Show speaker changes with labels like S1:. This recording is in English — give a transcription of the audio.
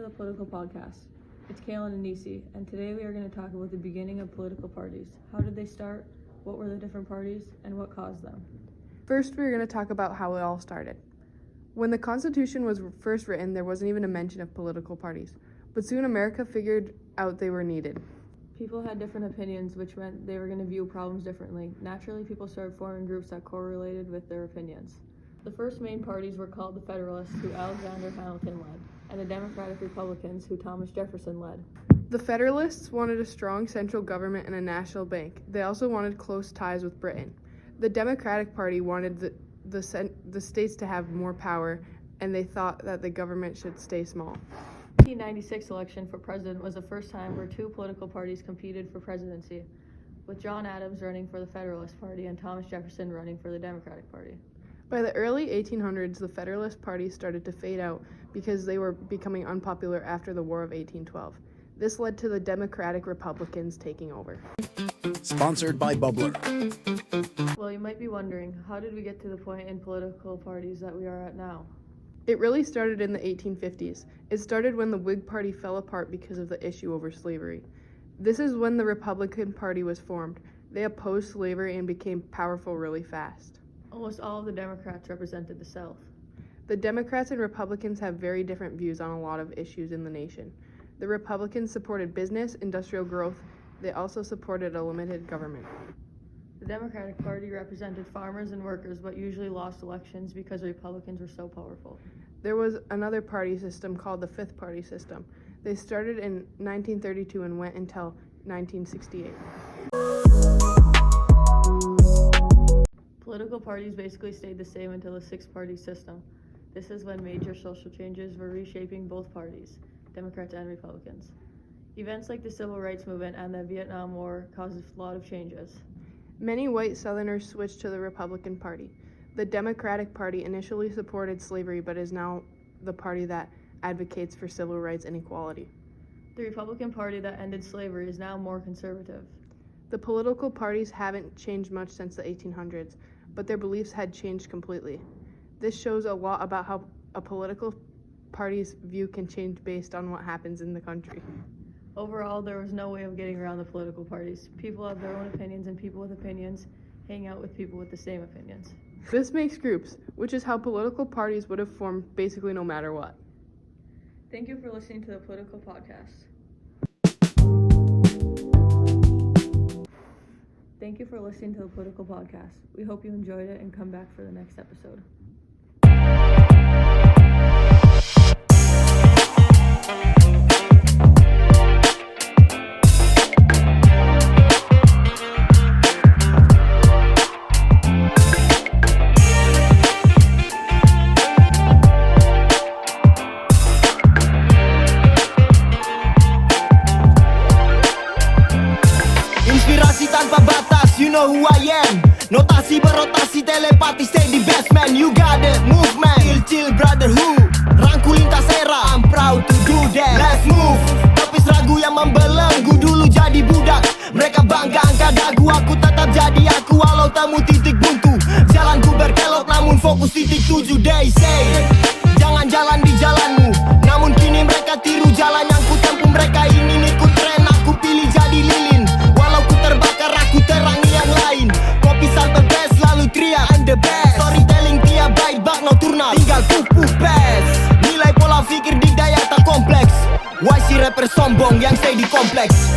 S1: the Political Podcast. It's Kaelyn and Necee, and today we are going to talk about the beginning of political parties. How did they start? What were the different parties? And what caused them?
S2: First, we're going to talk about how it all started. When the Constitution was first written, there wasn't even a mention of political parties. But soon America figured out they were needed.
S1: People had different opinions, which meant they were going to view problems differently. Naturally, people started forming groups that correlated with their opinions. The first main parties were called the Federalists, who Alexander Hamilton led, and the Democratic Republicans, who Thomas Jefferson led.
S2: The Federalists wanted a strong central government and a national bank. They also wanted close ties with Britain. The Democratic Party wanted the states to have more power, and they thought that the government should stay small.
S1: The 1996 election for president was the first time where two political parties competed for presidency, with John Adams running for the Federalist Party and Thomas Jefferson running for the Democratic Party.
S2: By the early 1800s, the Federalist Party started to fade out because they were becoming unpopular after the War of 1812. This led to the Democratic Republicans taking over.
S3: Sponsored by Bubbler.
S1: Well, you might be wondering, how did we get to the point in political parties that we are at now?
S2: It really started in the 1850s. It started when the Whig Party fell apart because of the issue over slavery. This is when the Republican Party was formed. They opposed slavery and became powerful really fast.
S1: Almost all of the Democrats represented the South.
S2: The Democrats and Republicans have very different views on a lot of issues in the nation. The Republicans supported business, industrial growth. They also supported a limited government.
S1: The Democratic Party represented farmers and workers, but usually lost elections because the Republicans were so powerful.
S2: There was another party system called the Fifth Party System. They started in 1932 and went until 1968.
S1: Political parties basically stayed the same until the six-party system. This is when major social changes were reshaping both parties, Democrats and Republicans. Events like the Civil Rights Movement and the Vietnam War caused a lot of changes.
S2: Many white Southerners switched to the Republican Party. The Democratic Party initially supported slavery, but is now the party that advocates for civil rights and equality.
S1: The Republican Party that ended slavery is now more conservative.
S2: The political parties haven't changed much since the 1800s, but their beliefs had changed completely. This shows a lot about how a political party's view can change based on what happens in the country.
S1: Overall, there was no way of getting around the political parties. People have their own opinions, and people with opinions hang out with people with the same opinions.
S2: This makes groups, which is how political parties would have formed basically no matter what.
S1: Thank you for listening to the Political Podcast. Thank you for listening to the Political Podcast. We hope you enjoyed it and come back for the next episode.
S4: Inspirasi tanpa batas, you know who I am. Notasi berotasi, telepati, stay the best man. You got it, movement, chill brotherhood. Rangkul lintas era, I'm proud to do that. Let's move, tepis ragu yang membelenggu. Dulu jadi budak, mereka bangga angkat dagu. Aku tetap jadi aku, walau temu titik buntu. Jalanku berkelok, namun fokus titik tuju. They say, jangan jalan di jalanmu, namun kini mereka tiru jalan yang ku tempuh. Mereka ini ikut tren, aku pilih jadi lilin. Walau ku terbakar, aku terangi yang lain. Kopi sampai best, lalu teriak I'm the best. Storytelling tiap bait bak nocturnal, tinggal pupuk best. Nilai pola pikir dikdaya tak kompleks. Why si rapper sombong yang stay di kompleks?